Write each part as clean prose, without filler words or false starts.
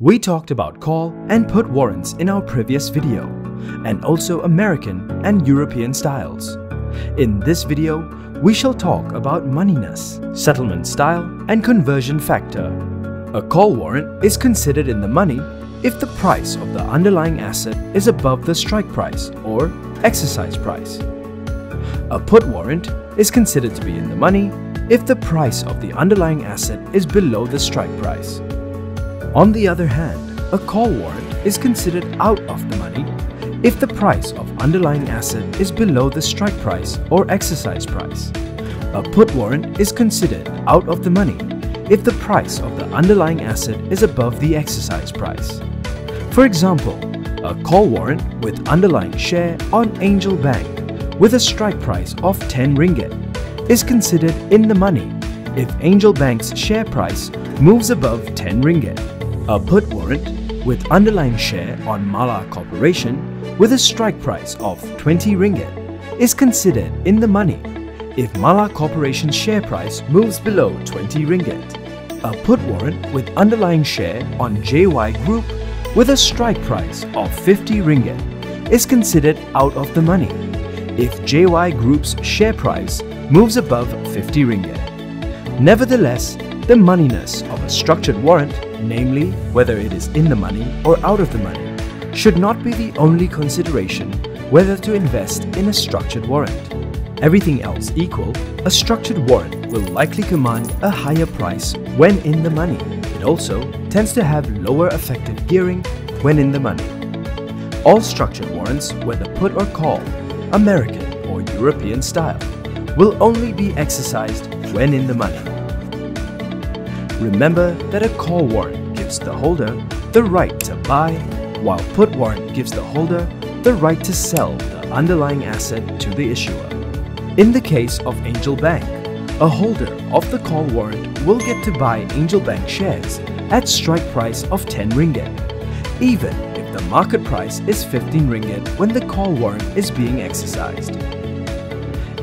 We talked about call and put warrants in our previous video, and also American and European styles. In this video, we shall talk about moneyness, settlement style, and conversion factor. A call warrant is considered in the money if the price of the underlying asset is above the strike price or exercise price. A put warrant is considered to be in the money if the price of the underlying asset is below the strike price. On the other hand, a call warrant is considered out of the money if the price of underlying asset is below the strike price or exercise price. A put warrant is considered out of the money if the price of the underlying asset is above the exercise price. For example, a call warrant with underlying share on Angel Bank with a strike price of 10 ringgit is considered in the money if Angel Bank's share price moves above 10 ringgit. A put warrant with underlying share on Mala Corporation with a strike price of 20 ringgit is considered in the money if Mala Corporation's share price moves below 20 ringgit. A put warrant with underlying share on JY Group with a strike price of 50 ringgit is considered out of the money if JY Group's share price moves above 50 ringgit. Nevertheless, the moneyness of a structured warrant, namely whether it is in the money or out of the money, should not be the only consideration whether to invest in a structured warrant. Everything else equal, a structured warrant will likely command a higher price when in the money. It also tends to have lower effective gearing when in the money. All structured warrants, whether put or call, American or European style, will only be exercised when in the money. Remember that a call warrant gives the holder the right to buy, while put warrant gives the holder the right to sell the underlying asset to the issuer. In the case of Angel Bank, a holder of the call warrant will get to buy Angel Bank shares at strike price of 10 ringgit, even if the market price is 15 ringgit when the call warrant is being exercised.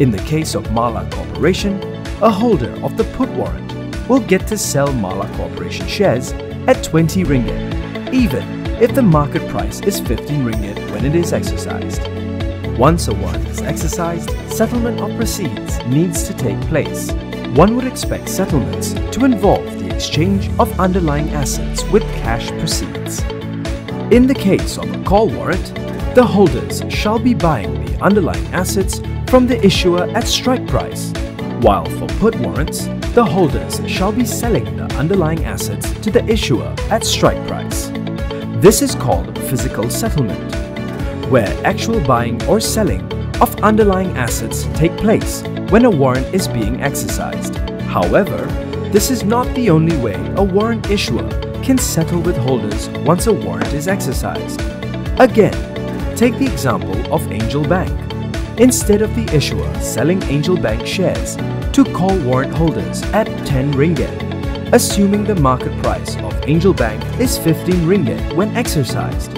In the case of Mala Corporation, a holder of the put warrant will get to sell Mala Corporation shares at 20 ringgit, even if the market price is 15 ringgit when it is exercised. Once a warrant is exercised, settlement of proceeds needs to take place. One would expect settlements to involve the exchange of underlying assets with cash proceeds. In the case of a call warrant, the holders shall be buying the underlying assets from the issuer at strike price, while for put warrants, the holders shall be selling the underlying assets to the issuer at strike price. This is called physical settlement, where actual buying or selling of underlying assets take place when a warrant is being exercised. However, this is not the only way a warrant issuer can settle with holders once a warrant is exercised. Again, take the example of Angel Bank. Instead of the issuer selling Angel Bank shares to call warrant holders at 10 ringgit, assuming the market price of Angel Bank is 15 ringgit when exercised,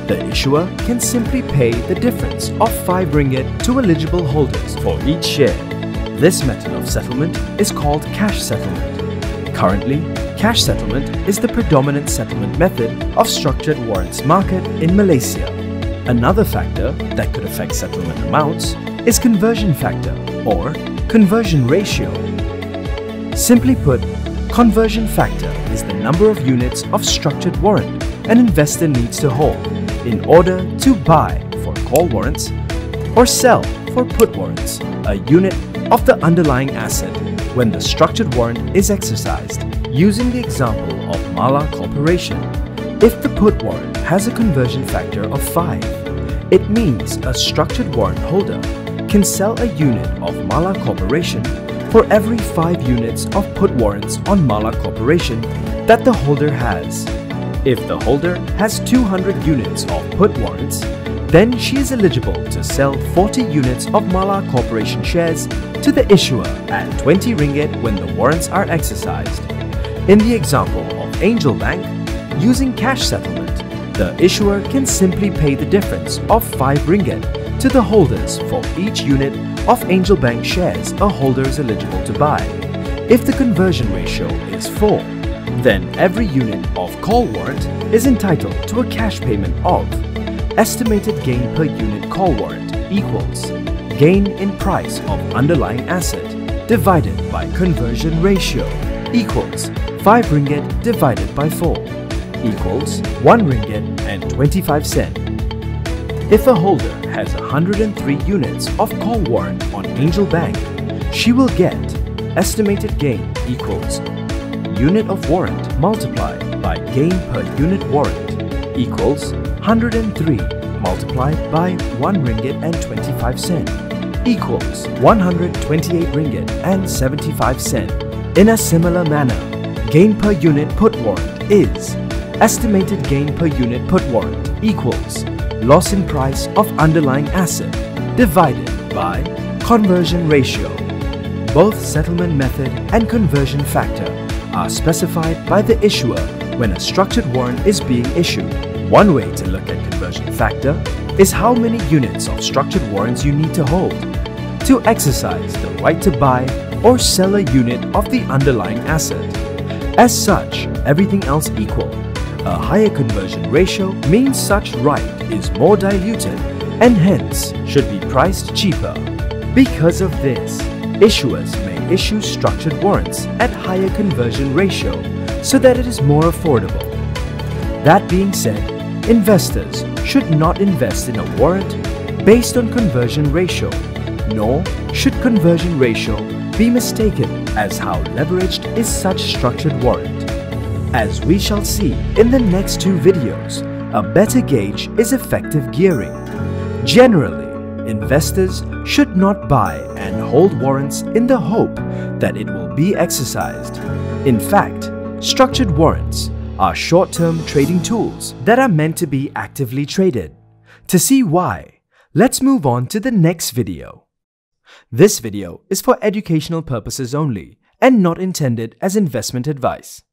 the issuer can simply pay the difference of 5 ringgit to eligible holders for each share. This method of settlement is called cash settlement. Currently, cash settlement is the predominant settlement method of structured warrants market in Malaysia. Another factor that could affect settlement amounts is conversion factor or conversion ratio. Simply put, conversion factor is the number of units of structured warrant an investor needs to hold in order to buy for call warrants or sell for put warrants a unit of the underlying asset when the structured warrant is exercised. Using the example of Mala Corporation, if the put warrant has a conversion factor of 5, it means a structured warrant holder can sell a unit of Mala Corporation for every 5 units of put warrants on Mala Corporation that the holder has. If the holder has 200 units of put warrants, then she is eligible to sell 40 units of Mala Corporation shares to the issuer at 20 ringgit when the warrants are exercised. In the example of Angel Bank, using cash settlement, the issuer can simply pay the difference of 5 ringgit to the holders for each unit of Angel Bank shares a holder is eligible to buy. If the conversion ratio is 4, then every unit of call warrant is entitled to a cash payment of estimated gain per unit call warrant equals gain in price of underlying asset divided by conversion ratio equals 5 ringgit divided by 4 equals 1 ringgit and 25 cent. If a holder has 103 units of call warrant on Angel Bank, she will get estimated gain equals unit of warrant multiplied by gain per unit warrant equals 103 multiplied by 1 ringgit and 25 cent equals 128 ringgit and 75 cent. In a similar manner, gain per unit put warrant is estimated gain per unit put warrant equals loss in price of underlying asset divided by conversion ratio. Both settlement method and conversion factor are specified by the issuer when a structured warrant is being issued. One way to look at conversion factor is how many units of structured warrants you need to hold to exercise the right to buy or sell a unit of the underlying asset. As such, everything else equal, a higher conversion ratio means such right is more diluted and hence should be priced cheaper. Because of this, issuers may issue structured warrants at higher conversion ratio so that it is more affordable. That being said, investors should not invest in a warrant based on conversion ratio, nor should conversion ratio be mistaken as how leveraged is such structured warrant. As we shall see in the next 2 videos, a better gauge is effective gearing. Generally, investors should not buy and hold warrants in the hope that it will be exercised. In fact, structured warrants are short-term trading tools that are meant to be actively traded. To see why, let's move on to the next video. This video is for educational purposes only and not intended as investment advice.